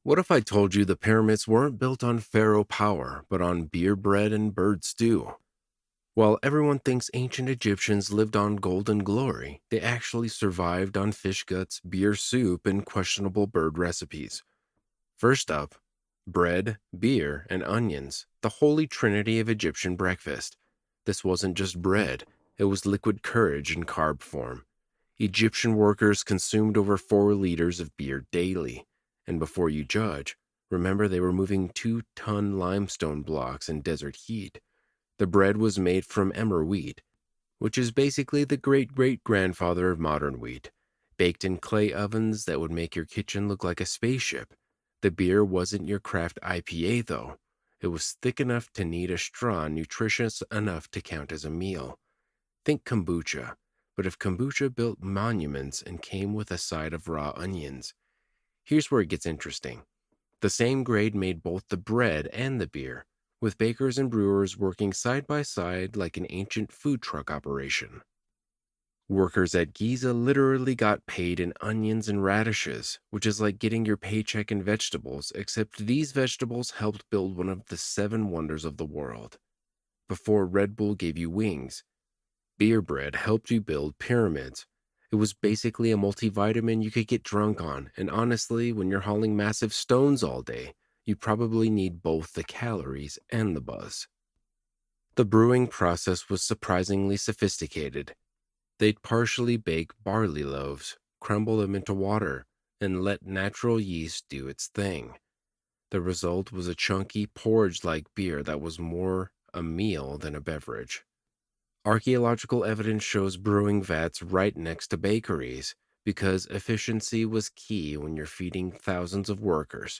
What if I told you the pyramids weren't built on pharaoh power, but on beer bread and bird stew? While everyone thinks ancient Egyptians lived on golden glory, they actually survived on fish guts, beer soup, and questionable bird recipes. First up, bread, beer, and onions, the holy trinity of Egyptian breakfast. This wasn't just bread, it was liquid courage in carb form. Egyptian workers consumed over 4 liters of beer daily. And before you judge, remember they were moving 2-ton limestone blocks in desert heat. The bread was made from emmer wheat, which is basically the great-great-grandfather of modern wheat, baked in clay ovens that would make your kitchen look like a spaceship. The beer wasn't your craft IPA, though. It was thick enough to need a straw, nutritious enough to count as a meal. Think kombucha, but if kombucha built monuments and came with a side of raw onions. Here's where it gets interesting. The same grade made both the bread and the beer, with bakers and brewers working side by side like an ancient food truck operation. Workers at Giza literally got paid in onions and radishes, which is like getting your paycheck in vegetables, except these vegetables helped build one of the 7 wonders of the world. Before Red Bull gave you wings, beer bread helped you build pyramids. It was basically a multivitamin you could get drunk on, and honestly, when you're hauling massive stones all day, you probably need both the calories and the buzz. The brewing process was surprisingly sophisticated. They'd partially bake barley loaves, crumble them into water, and let natural yeast do its thing. The result was a chunky, porridge-like beer that was more a meal than a beverage. Archaeological evidence shows brewing vats right next to bakeries because efficiency was key when you're feeding thousands of workers.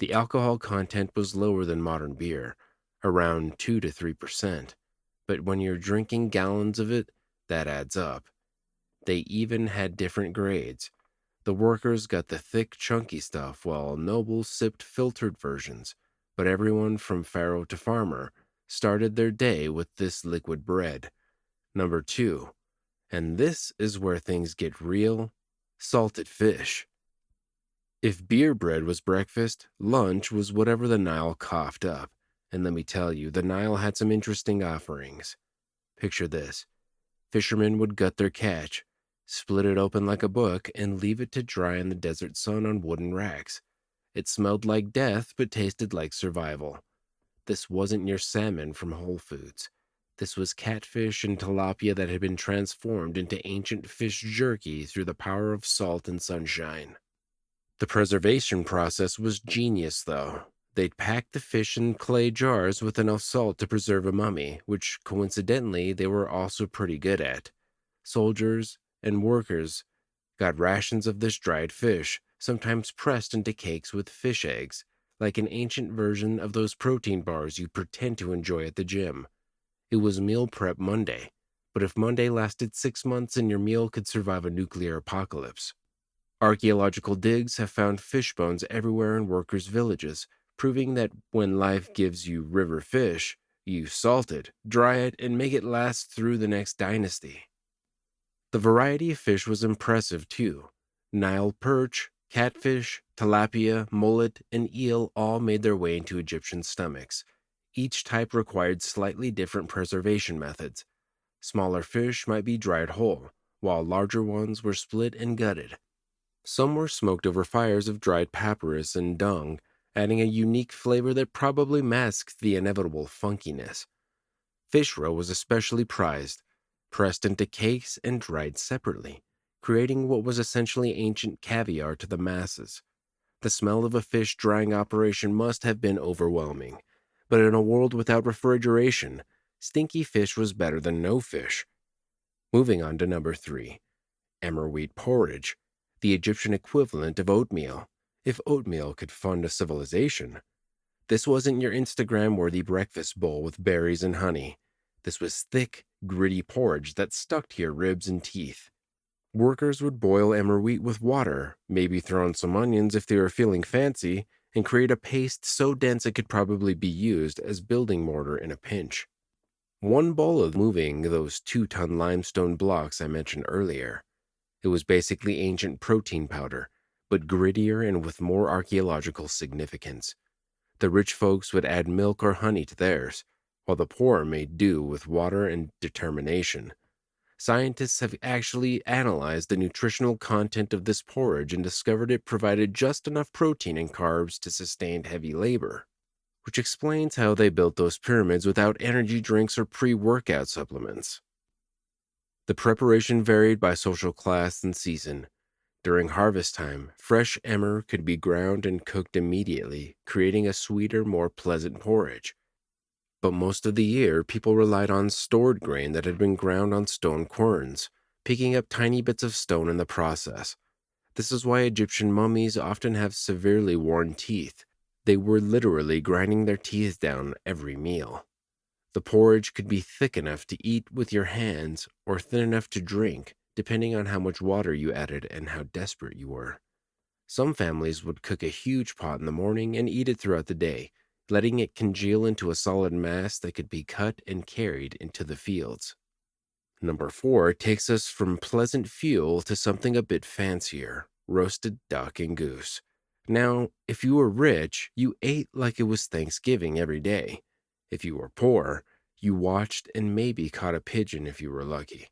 The alcohol content was lower than modern beer, around 2 to 3%, but when you're drinking gallons of it, that adds up. They even had different grades. The workers got the thick, chunky stuff while nobles sipped filtered versions, but everyone from pharaoh to farmer started their day with this liquid bread. Number 2, and this is where things get real, salted fish. If beer bread was breakfast, lunch was whatever the Nile coughed up. And let me tell you, the Nile had some interesting offerings. Picture this. Fishermen would gut their catch, split it open like a book, and leave it to dry in the desert sun on wooden racks. It smelled like death, but tasted like survival. This wasn't your salmon from Whole Foods. This was catfish and tilapia that had been transformed into ancient fish jerky through the power of salt and sunshine. The preservation process was genius, though. They'd pack the fish in clay jars with enough salt to preserve a mummy, which coincidentally they were also pretty good at. Soldiers and workers got rations of this dried fish, sometimes pressed into cakes with fish eggs, like an ancient version of those protein bars you pretend to enjoy at the gym. It was Meal Prep Monday, but if Monday lasted 6 months and your meal could survive a nuclear apocalypse. Archaeological digs have found fish bones everywhere in workers' villages, proving that when life gives you river fish, you salt it, dry it, and make it last through the next dynasty. The variety of fish was impressive too. Nile perch, catfish, tilapia, mullet, and eel all made their way into Egyptian stomachs. Each type required slightly different preservation methods. Smaller fish might be dried whole, while larger ones were split and gutted. Some were smoked over fires of dried papyrus and dung, adding a unique flavor that probably masked the inevitable funkiness. Fish roe was especially prized, pressed into cakes and dried separately, creating what was essentially ancient caviar to the masses. The smell of a fish drying operation must have been overwhelming, but in a world without refrigeration, stinky fish was better than no fish. Moving on to number 3, emmer wheat porridge, the Egyptian equivalent of oatmeal, if oatmeal could fund a civilization. This wasn't your Instagram-worthy breakfast bowl with berries and honey. This was thick, gritty porridge that stuck to your ribs and teeth. Workers would boil emmer wheat with water, maybe throw in some onions if they were feeling fancy, and create a paste so dense it could probably be used as building mortar in a pinch. One bowl of moving those 2-ton limestone blocks I mentioned earlier. It was basically ancient protein powder, but grittier and with more archaeological significance. The rich folks would add milk or honey to theirs, while the poor made do with water and determination. Scientists have actually analyzed the nutritional content of this porridge and discovered it provided just enough protein and carbs to sustain heavy labor, which explains how they built those pyramids without energy drinks or pre-workout supplements. The preparation varied by social class and season. During harvest time, fresh emmer could be ground and cooked immediately, creating a sweeter, more pleasant porridge. But most of the year, people relied on stored grain that had been ground on stone querns, picking up tiny bits of stone in the process. This is why Egyptian mummies often have severely worn teeth. They were literally grinding their teeth down every meal. The porridge could be thick enough to eat with your hands or thin enough to drink, depending on how much water you added and how desperate you were. Some families would cook a huge pot in the morning and eat it throughout the day, letting it congeal into a solid mass that could be cut and carried into the fields. Number 4 takes us from pleasant fuel to something a bit fancier: roasted duck and goose. Now, if you were rich, you ate like it was Thanksgiving every day. If you were poor, you watched and maybe caught a pigeon if you were lucky.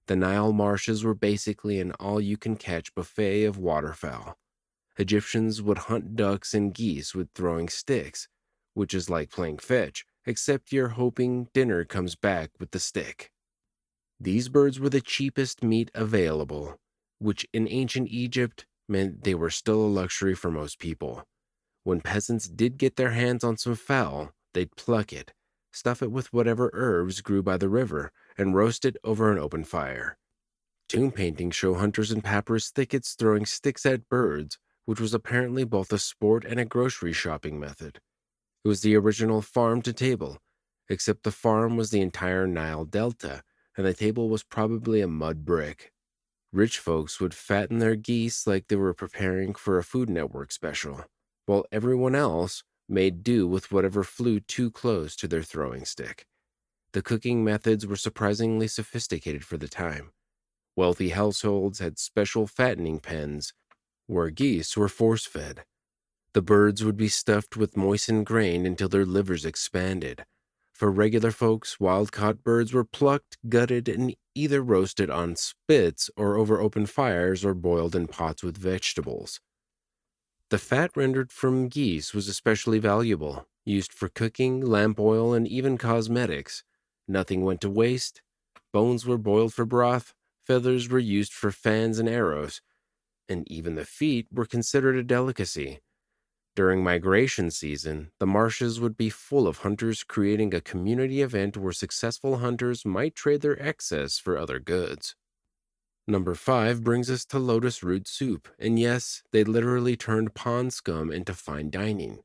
The Nile marshes were basically an all-you-can-catch buffet of waterfowl. Egyptians would hunt ducks and geese with throwing sticks, which is like playing fetch, except you're hoping dinner comes back with the stick. These birds were the cheapest meat available, which in ancient Egypt meant they were still a luxury for most people. When peasants did get their hands on some fowl, they'd pluck it, stuff it with whatever herbs grew by the river, and roast it over an open fire. Tomb paintings show hunters in papyrus thickets throwing sticks at birds, which was apparently both a sport and a grocery shopping method. It was the original farm to table, except the farm was the entire Nile Delta, and the table was probably a mud brick. Rich folks would fatten their geese like they were preparing for a Food Network special, while everyone else made do with whatever flew too close to their throwing stick. The cooking methods were surprisingly sophisticated for the time. Wealthy households had special fattening pens where geese were force-fed. The birds would be stuffed with moistened grain until their livers expanded. For regular folks, wild-caught birds were plucked, gutted, and either roasted on spits or over open fires or boiled in pots with vegetables. The fat rendered from geese was especially valuable, used for cooking, lamp oil, and even cosmetics. Nothing went to waste. Bones were boiled for broth, feathers were used for fans and arrows, and even the feet were considered a delicacy. During migration season, the marshes would be full of hunters, creating a community event where successful hunters might trade their excess for other goods. Number 5 brings us to lotus root soup, and yes, they literally turned pond scum into fine dining.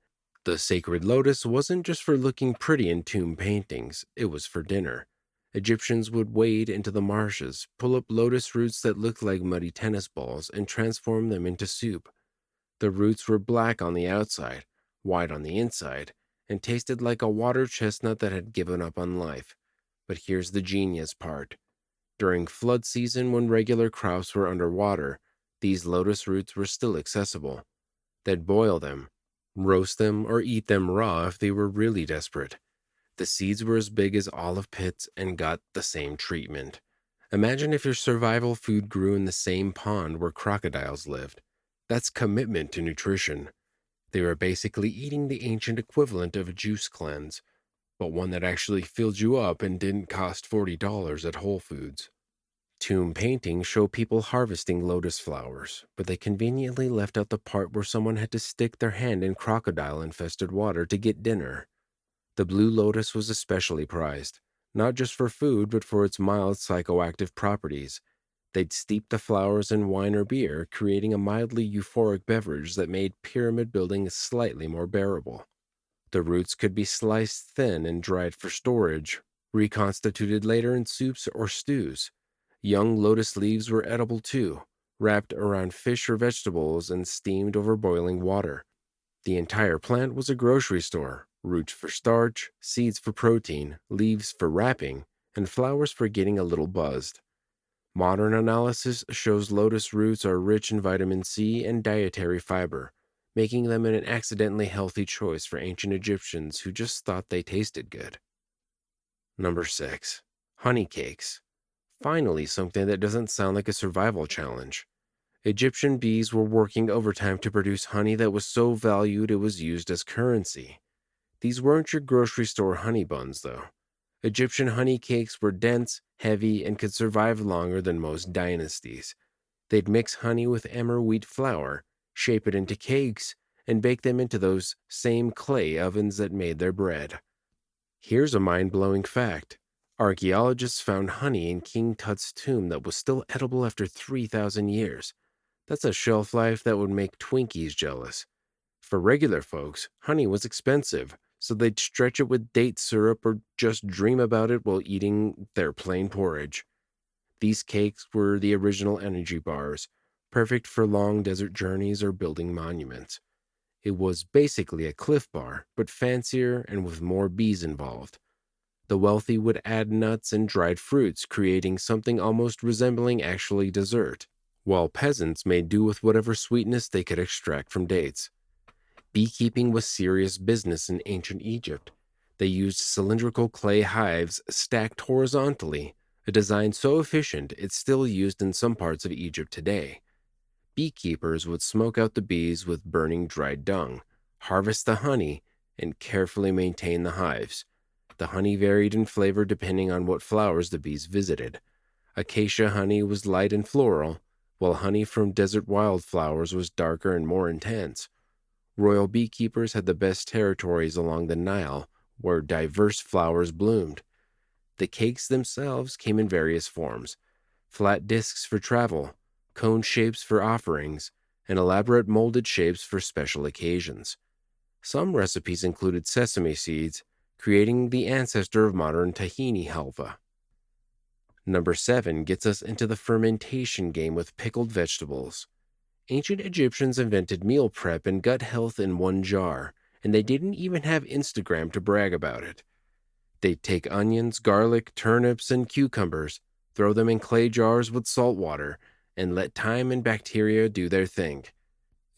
The sacred lotus wasn't just for looking pretty in tomb paintings, it was for dinner. Egyptians would wade into the marshes, pull up lotus roots that looked like muddy tennis balls, and transform them into soup. The roots were black on the outside, white on the inside, and tasted like a water chestnut that had given up on life. But here's the genius part. During flood season, when regular crops were underwater, these lotus roots were still accessible. They'd boil them, roast them, or eat them raw if they were really desperate. The seeds were as big as olive pits and got the same treatment. Imagine if your survival food grew in the same pond where crocodiles lived. That's commitment to nutrition. They were basically eating the ancient equivalent of a juice cleanse, but one that actually filled you up and didn't cost $40 at Whole Foods. Tomb paintings show people harvesting lotus flowers, but they conveniently left out the part where someone had to stick their hand in crocodile-infested water to get dinner. The blue lotus was especially prized, not just for food but for its mild psychoactive properties. They'd steep the flowers in wine or beer, creating a mildly euphoric beverage that made pyramid building slightly more bearable. The roots could be sliced thin and dried for storage, reconstituted later in soups or stews. Young lotus leaves were edible too, wrapped around fish or vegetables and steamed over boiling water. The entire plant was a grocery store: roots for starch, seeds for protein, leaves for wrapping, and flowers for getting a little buzzed. Modern analysis shows lotus roots are rich in vitamin C and dietary fiber, making them an accidentally healthy choice for ancient Egyptians who just thought they tasted good. Number 6. Honey cakes. Finally, something that doesn't sound like a survival challenge. Egyptian bees were working overtime to produce honey that was so valued it was used as currency. These weren't your grocery store honey buns, though. Egyptian honey cakes were dense, heavy, and could survive longer than most dynasties. They'd mix honey with emmer wheat flour, shape it into cakes, and bake them into those same clay ovens that made their bread. Here's a mind-blowing fact. Archaeologists found honey in King Tut's tomb that was still edible after 3,000 years. That's a shelf life that would make Twinkies jealous. For regular folks, honey was expensive, so they'd stretch it with date syrup or just dream about it while eating their plain porridge. These cakes were the original energy bars, perfect for long desert journeys or building monuments. It was basically a Cliff Bar, but fancier and with more bees involved. The wealthy would add nuts and dried fruits, creating something almost resembling actually dessert, while peasants made do with whatever sweetness they could extract from dates. Beekeeping was serious business in ancient Egypt. They used cylindrical clay hives stacked horizontally, a design so efficient it's still used in some parts of Egypt today. Beekeepers would smoke out the bees with burning dried dung, harvest the honey, and carefully maintain the hives. The honey varied in flavor depending on what flowers the bees visited. Acacia honey was light and floral, while honey from desert wildflowers was darker and more intense. Royal beekeepers had the best territories along the Nile, where diverse flowers bloomed. The cakes themselves came in various forms: flat discs for travel, cone shapes for offerings, and elaborate molded shapes for special occasions. Some recipes included sesame seeds, creating the ancestor of modern tahini halva. Number 7 gets us into the fermentation game with pickled vegetables. Ancient Egyptians invented meal prep and gut health in one jar, and they didn't even have Instagram to brag about it. They'd take onions, garlic, turnips, and cucumbers, throw them in clay jars with salt water, and let time and bacteria do their thing.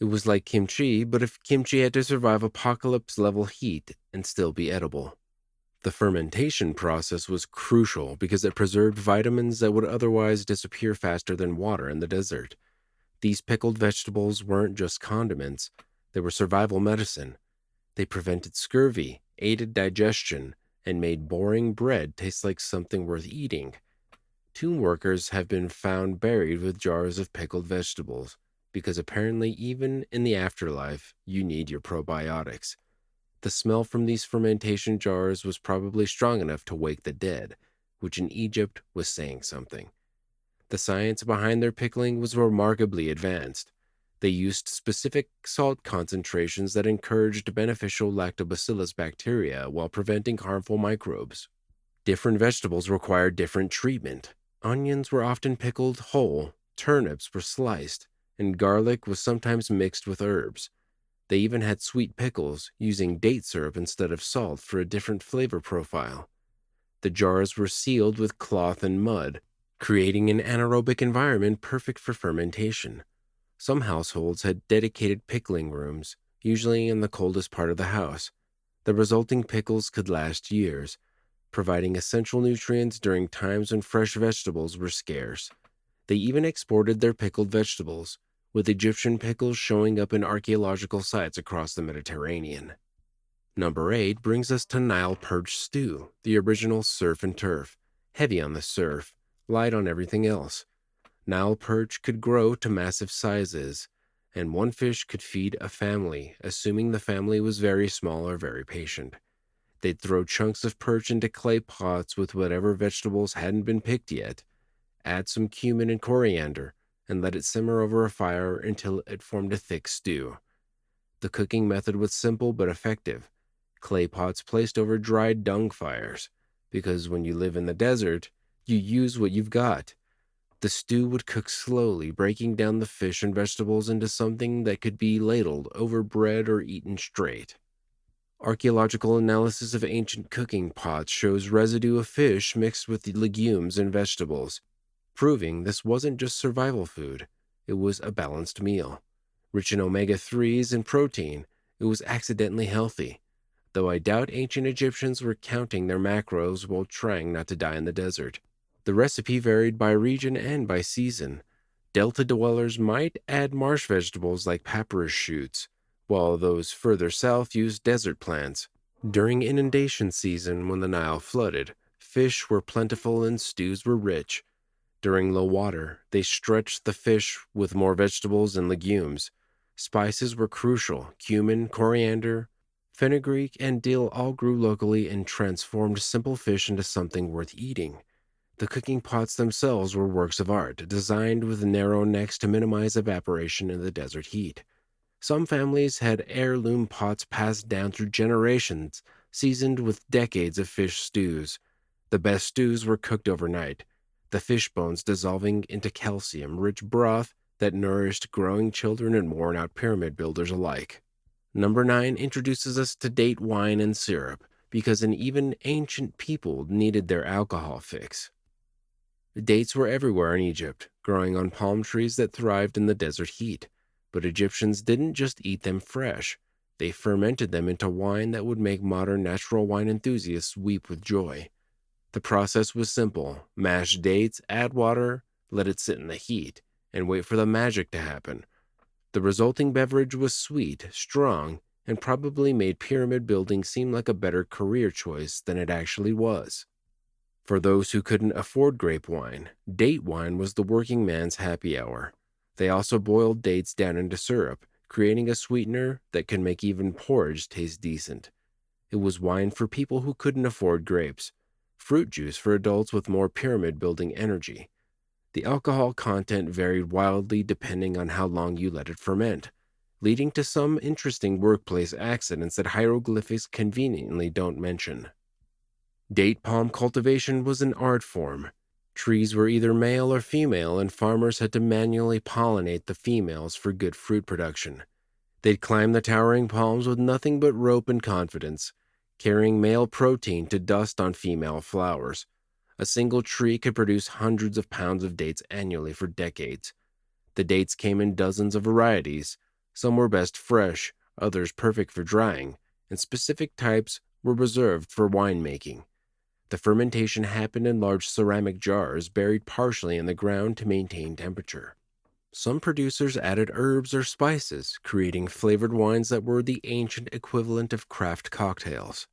It was like kimchi, but if kimchi had to survive apocalypse-level heat and still be edible. The fermentation process was crucial because it preserved vitamins that would otherwise disappear faster than water in the desert. These pickled vegetables weren't just condiments, they were survival medicine. They prevented scurvy, aided digestion, and made boring bread taste like something worth eating. Tomb workers have been found buried with jars of pickled vegetables, because apparently even in the afterlife, you need your probiotics. The smell from these fermentation jars was probably strong enough to wake the dead, which in Egypt was saying something. The science behind their pickling was remarkably advanced. They used specific salt concentrations that encouraged beneficial lactobacillus bacteria while preventing harmful microbes. Different vegetables required different treatment. Onions were often pickled whole, turnips were sliced, and garlic was sometimes mixed with herbs. They even had sweet pickles, using date syrup instead of salt for a different flavor profile. The jars were sealed with cloth and mud, creating an anaerobic environment perfect for fermentation. Some households had dedicated pickling rooms, usually in the coldest part of the house. The resulting pickles could last years, providing essential nutrients during times when fresh vegetables were scarce. They even exported their pickled vegetables, with Egyptian pickles showing up in archaeological sites across the Mediterranean. Number 8 brings us to Nile perch stew, the original surf and turf, heavy on the surf, light on everything else. Nile perch could grow to massive sizes, and one fish could feed a family, assuming the family was very small or very patient. They'd throw chunks of perch into clay pots with whatever vegetables hadn't been picked yet, add some cumin and coriander, and let it simmer over a fire until it formed a thick stew. The cooking method was simple but effective. Clay pots placed over dried dung fires, because when you live in the desert, you use what you've got. The stew would cook slowly, breaking down the fish and vegetables into something that could be ladled over bread or eaten straight. Archaeological analysis of ancient cooking pots shows residue of fish mixed with the legumes and vegetables, proving this wasn't just survival food, it was a balanced meal. Rich in omega-3s and protein, it was accidentally healthy, though I doubt ancient Egyptians were counting their macros while trying not to die in the desert. The recipe varied by region and by season. Delta dwellers might add marsh vegetables like papyrus shoots, while those further south used desert plants. During inundation season, when the Nile flooded, fish were plentiful and stews were rich. During low water, they stretched the fish with more vegetables and legumes. Spices were crucial. Cumin, coriander, fenugreek, and dill all grew locally and transformed simple fish into something worth eating. The cooking pots themselves were works of art, designed with narrow necks to minimize evaporation in the desert heat. Some families had heirloom pots passed down through generations, seasoned with decades of fish stews. The best stews were cooked overnight, the fish bones dissolving into calcium-rich broth that nourished growing children and worn-out pyramid builders alike. Number 9 introduces us to date wine and syrup, because an even ancient people needed their alcohol fix. Dates were everywhere in Egypt, growing on palm trees that thrived in the desert heat. But Egyptians didn't just eat them fresh. They fermented them into wine that would make modern natural wine enthusiasts weep with joy. The process was simple. Mash dates, add water, let it sit in the heat, and wait for the magic to happen. The resulting beverage was sweet, strong, and probably made pyramid building seem like a better career choice than it actually was. For those who couldn't afford grape wine, date wine was the working man's happy hour. They also boiled dates down into syrup, creating a sweetener that could make even porridge taste decent. It was wine for people who couldn't afford grapes, fruit juice for adults with more pyramid-building energy. The alcohol content varied wildly depending on how long you let it ferment, leading to some interesting workplace accidents that hieroglyphics conveniently don't mention. Date palm cultivation was an art form. Trees were either male or female, and farmers had to manually pollinate the females for good fruit production. They'd climb the towering palms with nothing but rope and confidence, carrying male protein to dust on female flowers. A single tree could produce hundreds of pounds of dates annually for decades. The dates came in dozens of varieties. Some were best fresh, others perfect for drying, and specific types were reserved for winemaking. The fermentation happened in large ceramic jars buried partially in the ground to maintain temperature. Some producers added herbs or spices, creating flavored wines that were the ancient equivalent of craft cocktails.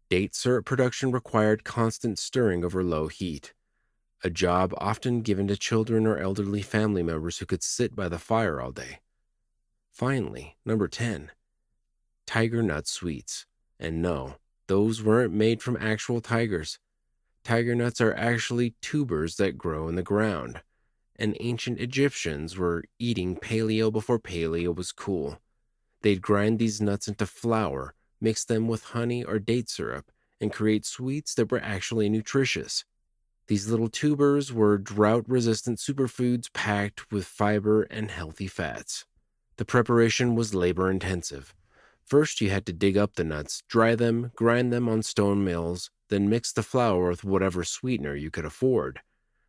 Date syrup production required constant stirring over low heat, a job often given to children or elderly family members who could sit by the fire all day. Finally, number 10, tiger nut sweets. And no, those weren't made from actual tigers. Tiger nuts are actually tubers that grow in the ground, and ancient Egyptians were eating paleo before paleo was cool. They'd grind these nuts into flour, mix them with honey or date syrup, and create sweets that were actually nutritious. These little tubers were drought-resistant superfoods packed with fiber and healthy fats. The preparation was labor-intensive. First, you had to dig up the nuts, dry them, grind them on stone mills, then mix the flour with whatever sweetener you could afford.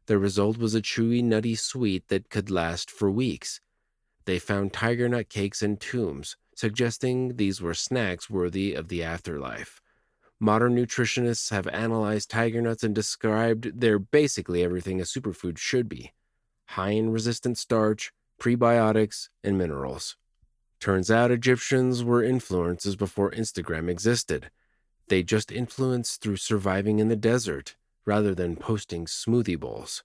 The result was a chewy, nutty sweet that could last for weeks. They found tiger nut cakes in tombs, suggesting these were snacks worthy of the afterlife. Modern nutritionists have analyzed tiger nuts and described they're basically everything a superfood should be: high in resistant starch, prebiotics, and minerals. Turns out Egyptians were influencers before Instagram existed. They just influenced through surviving in the desert, rather than posting smoothie bowls.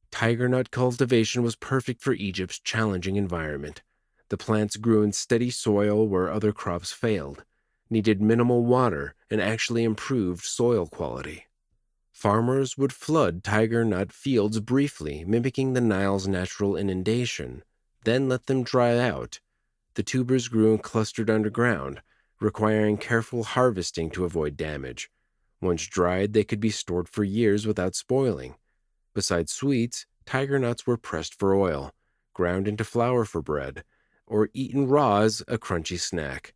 Tiger nut cultivation was perfect for Egypt's challenging environment. The plants grew in steady soil where other crops failed, needed minimal water, and actually improved soil quality. Farmers would flood tiger nut fields briefly, mimicking the Nile's natural inundation, then let them dry out. The tubers grew and clustered underground, requiring careful harvesting to avoid damage. Once dried, they could be stored for years without spoiling. Besides sweets, tiger nuts were pressed for oil, ground into flour for bread, or eaten raw as a crunchy snack.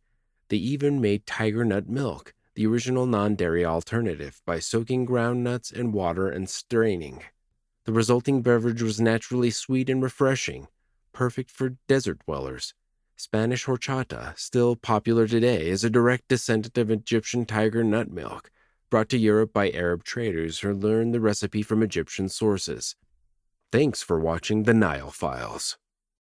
They even made tiger nut milk, the original non-dairy alternative, by soaking ground nuts in water and straining. The resulting beverage was naturally sweet and refreshing, perfect for desert dwellers. Spanish horchata, still popular today, is a direct descendant of Egyptian tiger nut milk, brought to Europe by Arab traders who learned the recipe from Egyptian sources. Thanks for watching the Nile Files.